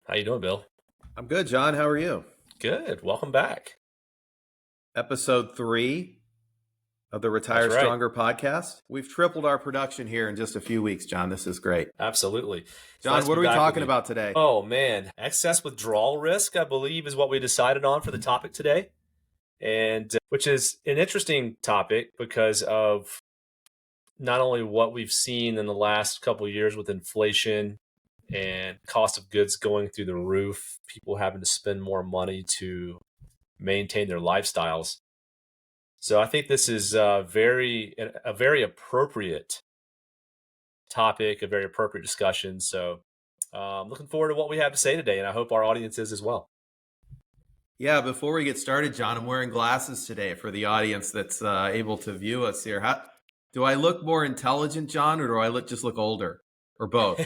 How you doing, Bill? I'm good, John. How are you? Good. Welcome back. Episode 3 of the That's Retire right. Stronger podcast. We've tripled our production here in just a few weeks, John. This is great. Absolutely. It's nice John, to what be are we back with talking you. about today? Oh man, excess withdrawal risk, I believe, is what we decided on for the topic today, and which is an interesting topic because of not only what we've seen in the last couple of years with inflation and cost of goods going through the roof, people having to spend more money to maintain their lifestyles. So I think this is very appropriate topic, a very appropriate discussion. So, looking forward to what we have to say today, and I hope our audience is as well. Yeah, before we get started, John, I'm wearing glasses today for the audience that's able to view us here. Do I look more intelligent, John, or do I just look older, or both?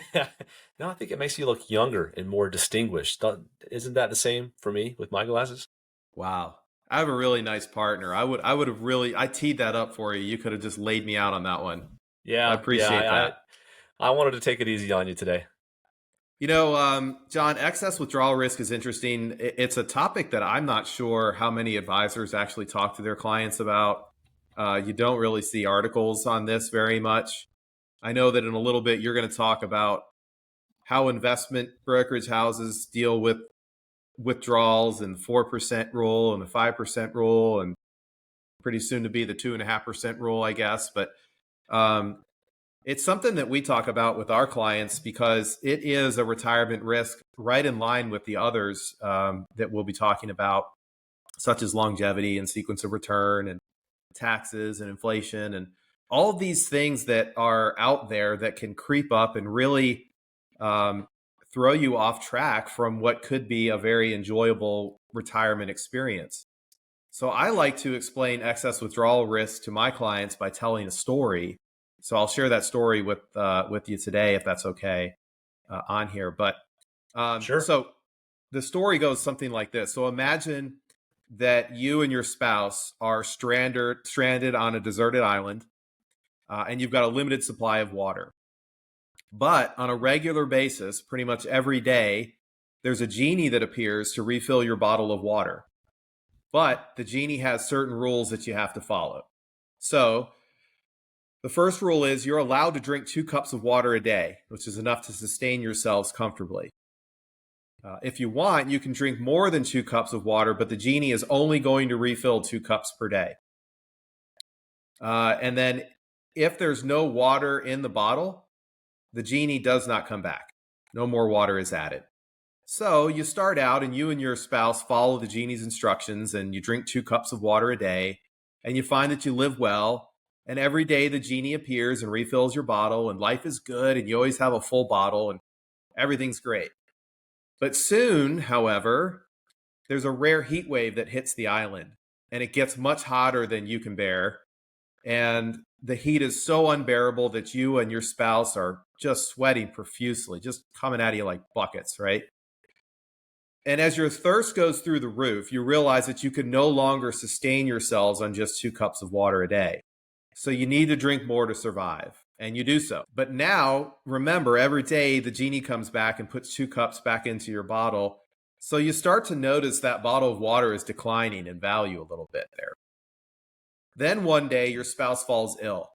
No, I think it makes you look younger and more distinguished. Isn't that the same for me with my glasses? Wow. I have a really nice partner. I teed that up for you. You could have just laid me out on that one. I Yeah, yeah. appreciate that. I wanted to take it easy on you today. John, excess withdrawal risk is interesting. It's a topic that I'm not sure how many advisors actually talk to their clients about. You don't really see articles on this very much. I know that in a little bit, you're going to talk about how investment brokerage houses deal with withdrawals and the 4% rule and the 5% rule, and pretty soon to be the 2.5% rule, I guess. But um, it's something that we talk about with our clients because it is a retirement risk right in line with the others that we'll be talking about, such as longevity and sequence of return and taxes and inflation and all of these things that are out there that can creep up and really um, throw you off track from what could be a very enjoyable retirement experience. So I like to explain excess withdrawal risk to my clients by telling a story. So I'll share that story with you today, if that's okay, on here. But Sure. so the story goes something like this. So imagine that you and your spouse are stranded on a deserted island, and you've got a limited supply of water. But on a regular basis, pretty much every day, there's a genie that appears to refill your bottle of water. But the genie has certain rules that you have to follow. So the first rule is you're allowed to drink 2 cups of water a day, which is enough to sustain yourselves comfortably. If you want, you can drink more than 2 cups of water, but the genie is only going to refill 2 cups per day. And then if there's no water in the bottle, the genie does not come back. No more water is added. So you start out and you and your spouse follow the genie's instructions and you drink 2 cups of water a day and you find that you live well. And every day the genie appears and refills your bottle and life is good and you always have a full bottle and everything's great. But soon, however, there's a rare heat wave that hits the island and it gets much hotter than you can bear. And the heat is so unbearable that you and your spouse are just sweating profusely, just coming at you like buckets, right? And as your thirst goes through the roof, you realize that you can no longer sustain yourselves on just 2 cups of water a day. So you need to drink more to survive. And you do so. But now, remember, every day the genie comes back and puts 2 cups back into your bottle. So you start to notice that bottle of water is declining in value a little bit there. Then one day your spouse falls ill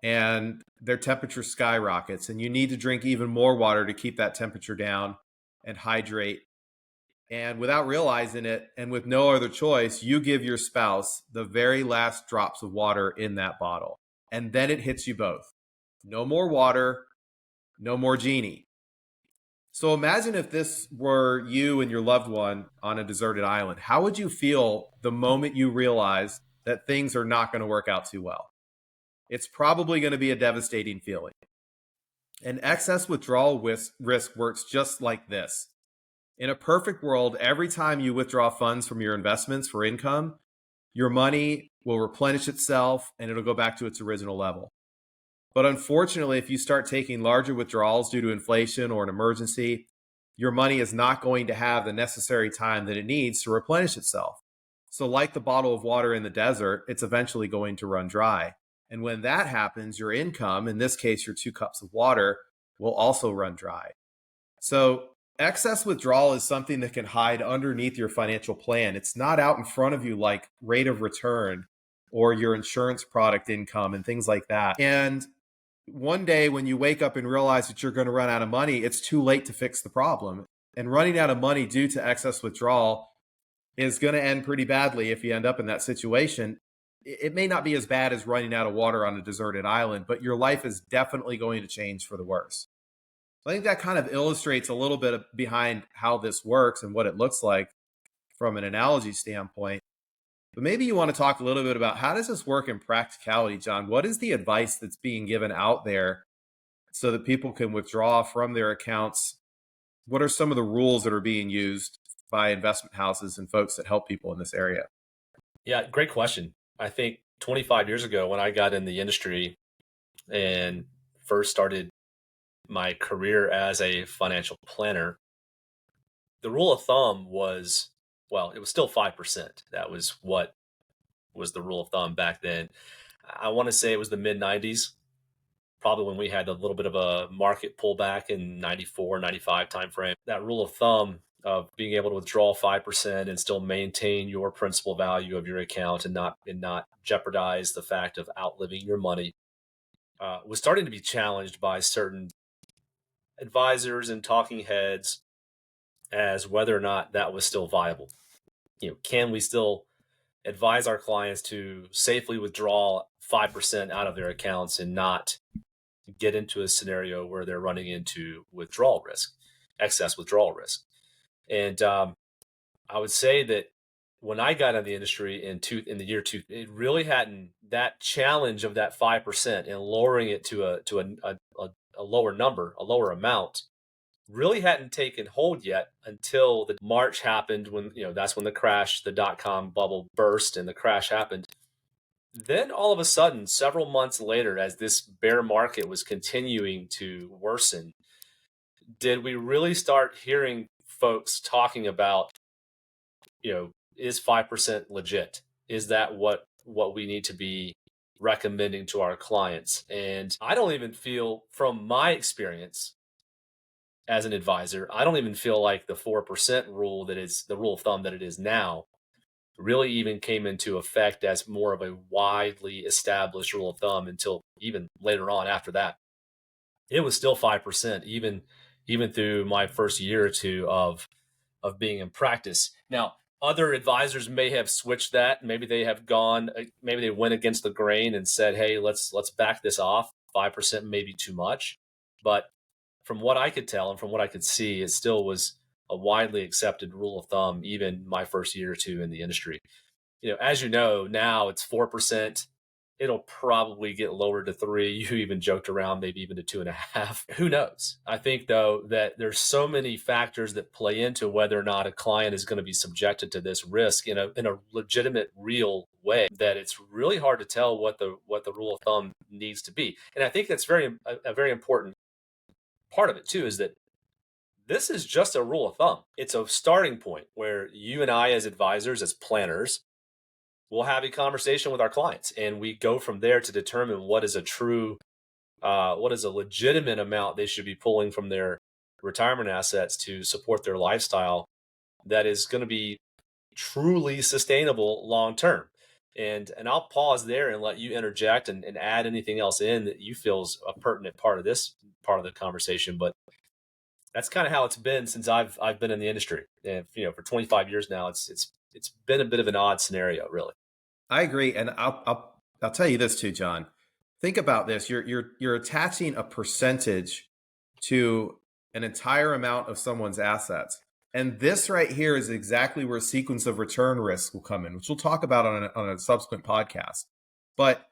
and their temperature skyrockets, and you need to drink even more water to keep that temperature down and hydrate. And without realizing it, and with no other choice, you give your spouse the very last drops of water in that bottle. And then it hits you both. No more water, no more genie. So imagine if this were you and your loved one on a deserted island. How would you feel the moment you realize that things are not going to work out too well? It's probably going to be a devastating feeling. And excess withdrawal risk works just like this. In a perfect world, every time you withdraw funds from your investments for income, your money will replenish itself and it'll go back to its original level. But unfortunately, if you start taking larger withdrawals due to inflation or an emergency, your money is not going to have the necessary time that it needs to replenish itself. So like the bottle of water in the desert, it's eventually going to run dry. And when that happens, your income, in this case, your 2 cups of water, will also run dry. So Excess withdrawal is something that can hide underneath your financial plan. It's not out in front of you like rate of return or your insurance product income and things like that. And one day when you wake up and realize that you're going to run out of money, it's too late to fix the problem. And running out of money due to excess withdrawal is going to end pretty badly if you end up in that situation. It may not be as bad as running out of water on a deserted island, but your life is definitely going to change for the worse. I think that kind of illustrates a little bit behind how this works and what it looks like from an analogy standpoint. But maybe you want to talk a little bit about how does this work in practicality, John? What is the advice that's being given out there so that people can withdraw from their accounts? What are some of the rules that are being used by investment houses and folks that help people in this area? Yeah, great question. I think 25 years ago when I got in the industry and first started my career as a financial planner, the rule of thumb was, well, it was still 5%. That was what was the rule of thumb back then. I want to say it was the mid 90s, probably when we had a little bit of a market pullback in 94, 95 timeframe. That rule of thumb of being able to withdraw 5% and still maintain your principal value of your account and not jeopardize the fact of outliving your money was starting to be challenged by certain advisors and talking heads as whether or not that was still viable. Can we still advise our clients to safely withdraw 5% out of their accounts and not get into a scenario where they're running into withdrawal risk, excess withdrawal risk? And I would say that when I got in the industry in the year two, it really hadn't, that challenge of that 5% and lowering it to a lower number, a lower amount, really hadn't taken hold yet until the March happened, when that's when the crash, the dot-com bubble burst and the crash happened. Then all of a sudden, several months later, as this bear market was continuing to worsen, did we really start hearing folks talking about, is 5% legit? Is that what we need to be recommending to our clients? And I don't even feel, from my experience as an advisor, I don't even feel like the 4% rule, that is the rule of thumb that it is now, really even came into effect as more of a widely established rule of thumb until even later on after that. It was still 5%, even through my first year or two of being in practice. Now, other advisors may have switched that. Maybe they have gone, maybe they went against the grain and said, hey, let's back this off. 5% may be too much. But from what I could tell and from what I could see, it still was a widely accepted rule of thumb, even my first year or two in the industry. As you know, now it's 4%. It'll probably get lowered to 3. You even joked around, maybe even to 2.5. Who knows? I think, though, that there's so many factors that play into whether or not a client is going to be subjected to this risk in a legitimate, real way, that it's really hard to tell what the rule of thumb needs to be. And I think that's a very important part of it too, is that this is just a rule of thumb. It's a starting point where you and I, as advisors, as planners, will have a conversation with our clients, and we go from there to determine what is a legitimate amount they should be pulling from their retirement assets to support their lifestyle that is going to be truly sustainable long term. And I'll pause there and let you interject and add anything else in that you feel is a pertinent part of this part of the conversation. But that's kind of how it's been since I've been in the industry. And for 25 years now, it's been a bit of an odd scenario, really. I agree, and I'll tell you this too, John. Think about this: you're attaching a percentage to an entire amount of someone's assets. And this right here is exactly where sequence of return risk will come in, which we'll talk about on a subsequent podcast. But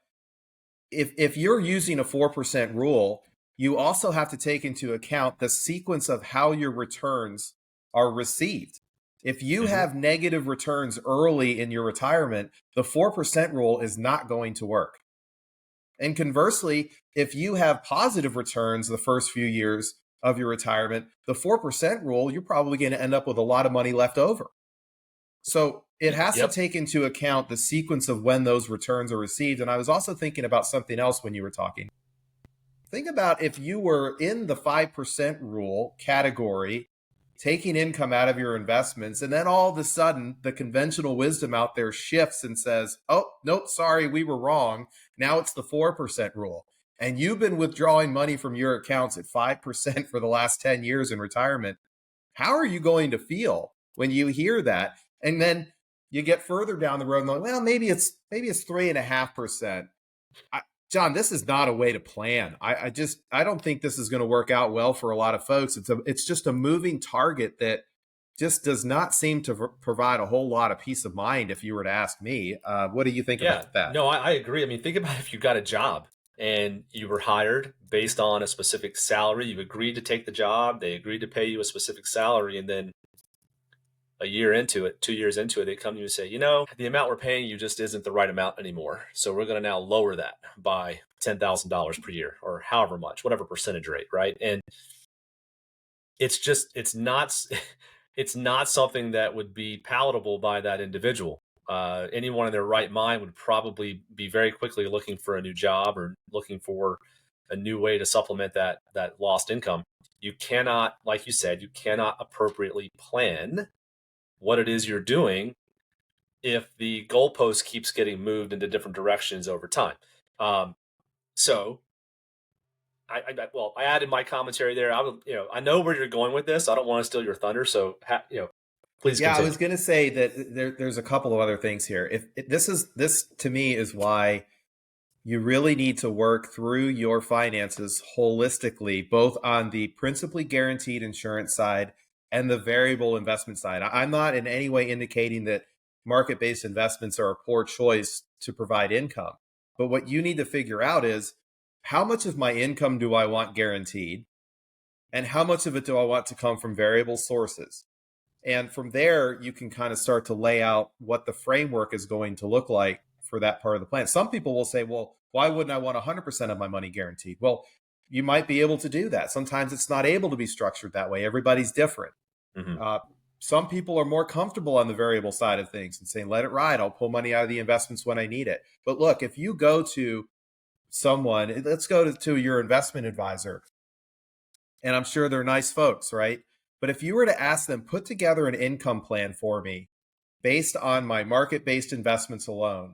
if you're using a 4% rule, you also have to take into account the sequence of how your returns are received. If you have negative returns early in your retirement, the 4% rule is not going to work. And conversely, if you have positive returns the first few years of your retirement, the 4% rule, you're probably going to end up with a lot of money left over. So it has to take into account the sequence of when those returns are received. And I was also thinking about something else when you were talking. Think about if you were in the 5% rule category taking income out of your investments. And then all of a sudden, the conventional wisdom out there shifts and says, oh, nope, sorry, we were wrong. Now it's the 4% rule. And you've been withdrawing money from your accounts at 5% for the last 10 years in retirement. How are you going to feel when you hear that? And then you get further down the road and like, well, maybe it's 3.5%. John, this is not a way to plan. I don't think this is going to work out well for a lot of folks. It's just a moving target that just does not seem to provide a whole lot of peace of mind. If you were to ask me, what do you think Yeah, about that? no, I agree. I mean, think about if you got a job and you were hired based on a specific salary. You agreed to take the job. They agreed to pay you a specific salary. And then a year into it, 2 years into it, they come to you and say, the amount we're paying you just isn't the right amount anymore. So we're going to now lower that by $10,000 per year or however much, whatever percentage rate, right? And it's not, it's not something that would be palatable by that individual. Anyone in their right mind would probably be very quickly looking for a new job or looking for a new way to supplement that lost income. You cannot, like you said, you cannot appropriately plan what it is you're doing if the goalpost keeps getting moved into different directions over time. So I added my commentary there. I know where you're going with this. I don't want to steal your thunder. So, please Yeah, I continue. was going to say that there's a couple of other things here. This to me is why you really need to work through your finances holistically, both on the principally guaranteed insurance side and the variable investment side. I'm not in any way indicating that market-based investments are a poor choice to provide income. But what you need to figure out is how much of my income do I want guaranteed? And how much of it do I want to come from variable sources? And from there, you can kind of start to lay out what the framework is going to look like for that part of the plan. Some people will say, well, why wouldn't I want 100% of my money guaranteed? Well, you might be able to do that. Sometimes it's not able to be structured that way. Everybody's different. Mm-hmm. Some people are more comfortable on the variable side of things and saying, let it ride. I'll pull money out of the investments when I need it. But look, if you go to someone, let's go to your investment advisor, and I'm sure they're nice folks, right? But if you were to ask them, put together an income plan for me based on my market-based investments alone,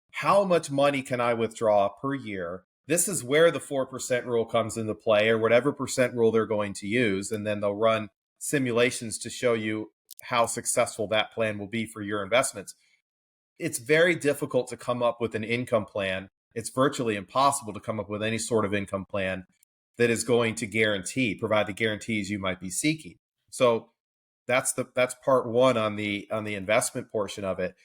how much money can I withdraw per year? This is where the 4% rule comes into play, or whatever percent rule they're going to use. And then they'll run simulations to show you how successful that plan will be for your investments. It's very difficult to come up with an income plan. It's virtually impossible to come up with any sort of income plan that is going to provide the guarantees you might be seeking. So that's part one on the investment portion of it.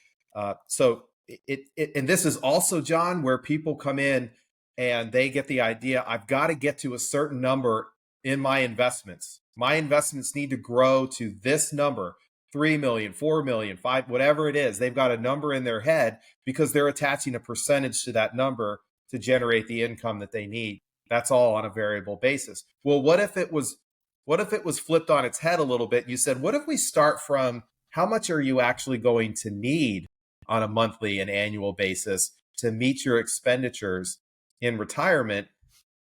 So and this is also, John, where people come in and they get the idea, I've got to get to a certain number in my investments. My investments need to grow to this number, 3 million, 4 million, 5, whatever it is. They've got a number in their head because they're attaching a percentage to that number to generate the income that they need. That's all on a variable basis. Well, what if it was flipped on its head a little bit? You said, what if we start from how much are you actually going to need on a monthly and annual basis to meet your expenditures in retirement?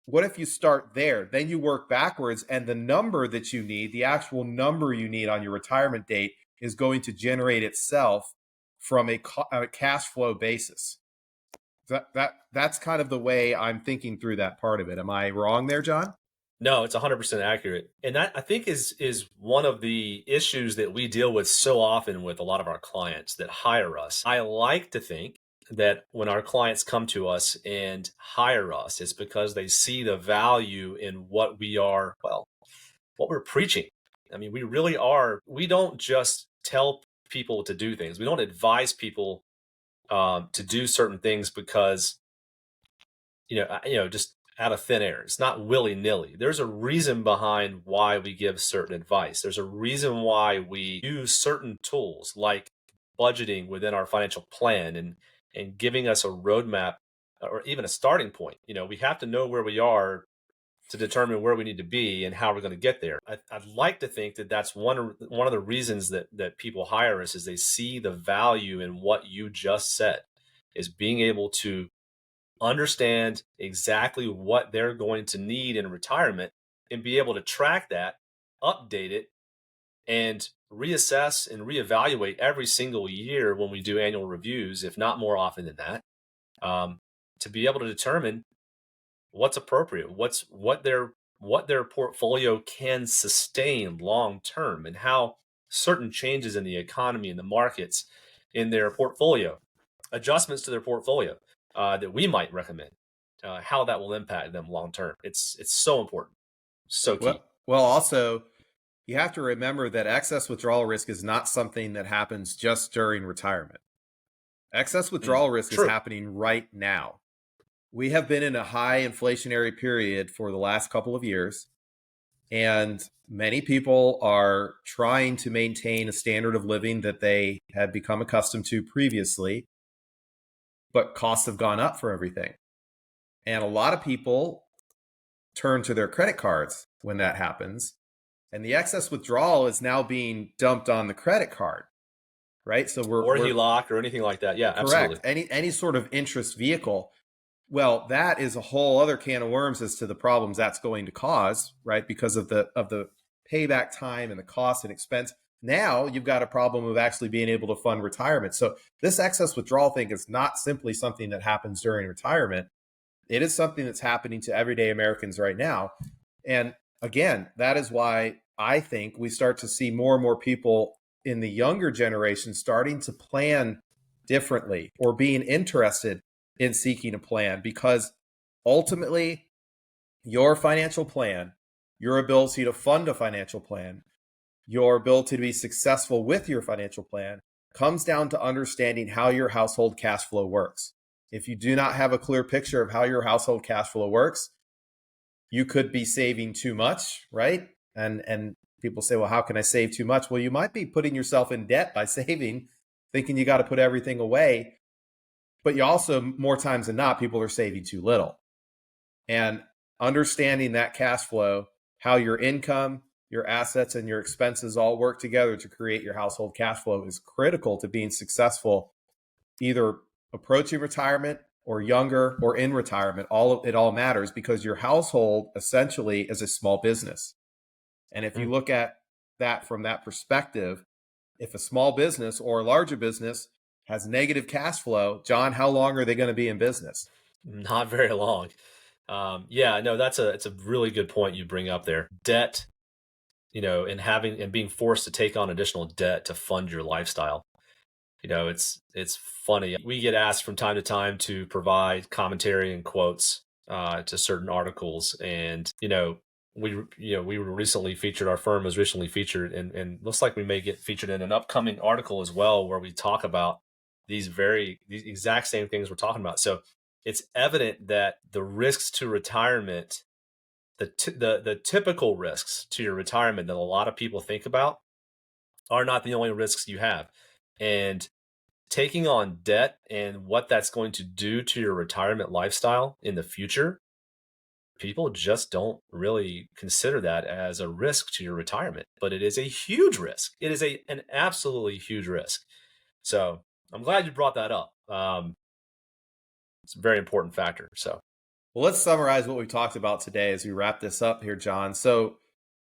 What if you start there? Then you work backwards, and the number that you need, the actual number you need on your retirement date, is going to generate itself from a cash flow basis. That's kind of the way I'm thinking through that part of it. Am I wrong there, John? No, it's 100% accurate. And that, I think, is one of the issues that we deal with so often with a lot of our clients that hire us. I like to think that when our clients come to us and hire us, it's because they see the value in what what we're preaching. I mean, we really are. We don't just tell people to do things. We don't advise people to do certain things because just out of thin air. It's not willy-nilly. There's a reason behind why we give certain advice. There's a reason why we use certain tools like budgeting within our financial plan and giving us a roadmap or even a starting point. We have to know where we are to determine where we need to be and how we're going to get there. I'd like to think that that's one of the reasons that people hire us is they see the value in what you just said, is being able to understand exactly what they're going to need in retirement and be able to track that, update it, and reassess and reevaluate every single year when we do annual reviews, if not more often than that, um, to be able to determine what's appropriate, what their portfolio can sustain long term, and how certain changes in the economy and the markets in their portfolio, adjustments to their portfolio that we might recommend, how that will impact them long term. It's so important, so key. Well, also, you have to remember that excess withdrawal risk is not something that happens just during retirement. Excess withdrawal risk is True. happening right now. We have been in a high inflationary period for the last couple of years, and many people are trying to maintain a standard of living that they had become accustomed to previously, but costs have gone up for everything. And a lot of people turn to their credit cards when that happens. And the excess withdrawal is now being dumped on the credit card, right? So Or HELOC or anything like that. Yeah, correct. absolutely. Any sort of interest vehicle. Well, that is a whole other can of worms as to the problems that's going to cause, right? Because of the payback time and the cost and expense. Now you've got a problem of actually being able to fund retirement. So this excess withdrawal thing is not simply something that happens during retirement. It is something that's happening to everyday Americans right now. And again, that is why I think we start to see more and more people in the younger generation starting to plan differently or being interested in seeking a plan, because ultimately your financial plan, your ability to fund a financial plan, your ability to be successful with your financial plan comes down to understanding how your household cash flow works. If you do not have a clear picture of how your household cash flow works, you could be saving too much, right? And people say, well, how can I save too much? Well, you might be putting yourself in debt by saving, thinking you got to put everything away. But you also, more times than not, people are saving too little. And understanding that cash flow, how your income, your assets, and your expenses all work together to create your household cash flow is critical to being successful, either approaching retirement or younger or in retirement. It all matters, because your household essentially is a small business. And if you look at that from that perspective, if a small business or a larger business has negative cash flow, John, how long are they going to be in business? Not very long. Yeah, no, it's a really good point you bring up there. Debt, and having and being forced to take on additional debt to fund your lifestyle. It's funny. We get asked from time to time to provide commentary and quotes to certain articles, and we were recently featured. Our firm was recently featured, and looks like we may get featured in an upcoming article as well, where we talk about these exact same things we're talking about. So it's evident that the risks to retirement, the typical risks to your retirement that a lot of people think about, are not the only risks you have. And taking on debt and what that's going to do to your retirement lifestyle in the future, people just don't really consider that as a risk to your retirement, but it is a huge risk. It is an absolutely huge risk. So I'm glad you brought that up. It's a very important factor. So, well, let's summarize what we talked about today as we wrap this up here, John. So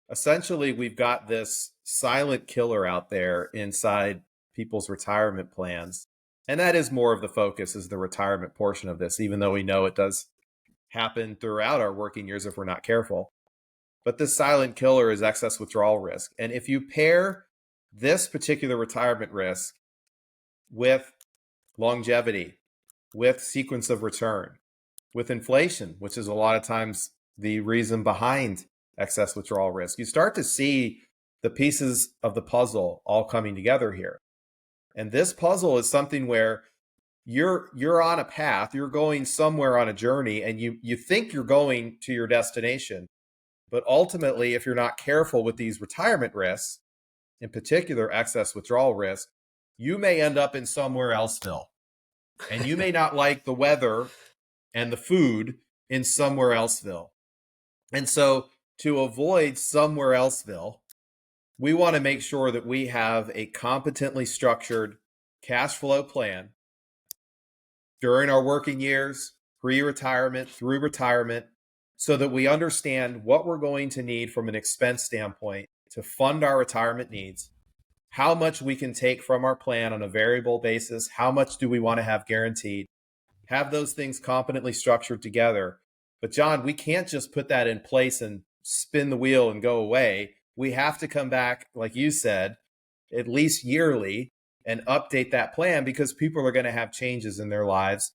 essentially, we've got this silent killer out there inside people's retirement plans. And that is more of the focus, is the retirement portion of this, even though we know it does happen throughout our working years if we're not careful. But this silent killer is excess withdrawal risk. And if you pair this particular retirement risk with longevity, with sequence of return, with inflation, which is a lot of times the reason behind excess withdrawal risk, you start to see the pieces of the puzzle all coming together here. And this puzzle is something where you're on a path, you're going somewhere on a journey, and you think you're going to your destination. But ultimately, if you're not careful with these retirement risks, in particular excess withdrawal risk, you may end up in somewhere elseville. And you may not like the weather and the food in somewhere elseville. And so to avoid somewhere elseville, we want to make sure that we have a competently structured cash flow plan during our working years, pre-retirement, through retirement, so that we understand what we're going to need from an expense standpoint to fund our retirement needs, how much we can take from our plan on a variable basis, how much do we want to have guaranteed, have those things competently structured together. But John, we can't just put that in place and spin the wheel and go away. We have to come back, like you said, at least yearly and update that plan because people are going to have changes in their lives.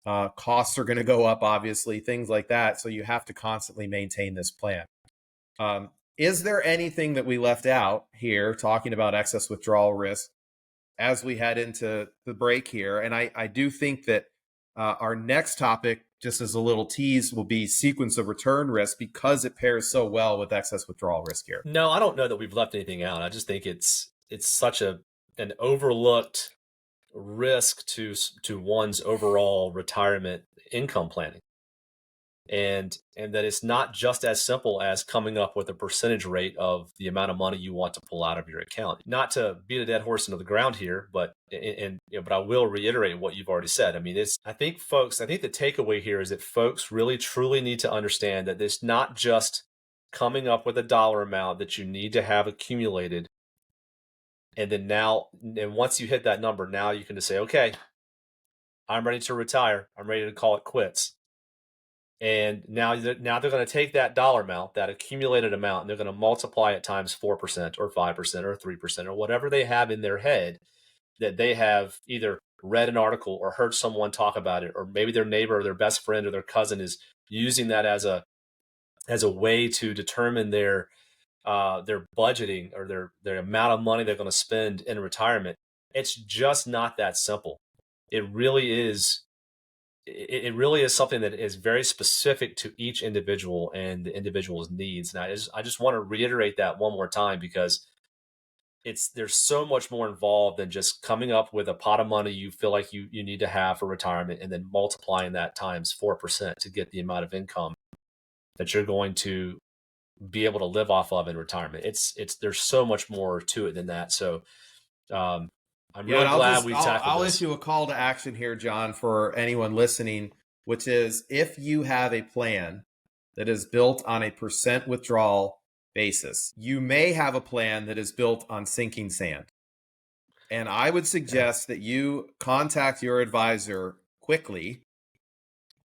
Costs are going to go up, obviously, things like that. So you have to constantly maintain this plan. Is there anything that we left out here talking about excess withdrawal risk as we head into the break here? And I do think that our next topic, just as a little tease, will be sequence of return risk because it pairs so well with excess withdrawal risk here. No, I don't know that we've left anything out. I just think it's such an overlooked risk to one's overall retirement income planning. And that it's not just as simple as coming up with a percentage rate of the amount of money you want to pull out of your account. Not to beat a dead horse into the ground here, but but I will reiterate what you've already said. I mean, I think the takeaway here is that folks really truly need to understand that it's not just coming up with a dollar amount that you need to have accumulated. And then once you hit that number, now you can just say, okay, I'm ready to retire. I'm ready to call it quits. And now they're going to take that dollar amount, that accumulated amount, and they're going to multiply it times 4% or 5% or 3% or whatever they have in their head that they have either read an article or heard someone talk about it, or maybe their neighbor or their best friend or their cousin is using that as a way to determine their budgeting or their amount of money they're going to spend in retirement. It's just not that simple. It really is. It really is something that is very specific to each individual and the individual's needs. And I just want to reiterate that one more time because there's so much more involved than just coming up with a pot of money you feel like you need to have for retirement and then multiplying that times 4% to get the amount of income that you're going to be able to live off of in retirement. There's so much more to it than that. So I'm really glad we tackled this. I'll issue a call to action here, John, for anyone listening, which is if you have a plan that is built on a percent withdrawal basis, you may have a plan that is built on sinking sand. And I would suggest that you contact your advisor quickly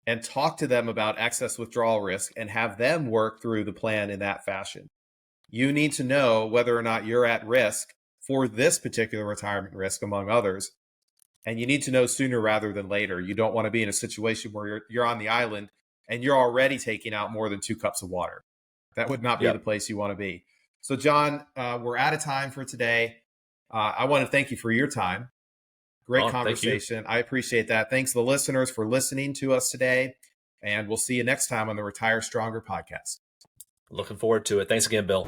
and talk to them about excess withdrawal risk and have them work through the plan in that fashion. You need to know whether or not you're at risk for this particular retirement risk, among others. And you need to know sooner rather than later. You don't want to be in a situation where you're on the island and you're already taking out more than 2 cups of water. That would not be the place you want to be. So, John, we're out of time for today. I want to thank you for your time. Great conversation. I appreciate that. Thanks to the listeners for listening to us today. And we'll see you next time on the Retire Stronger podcast. Looking forward to it. Thanks again, Bill.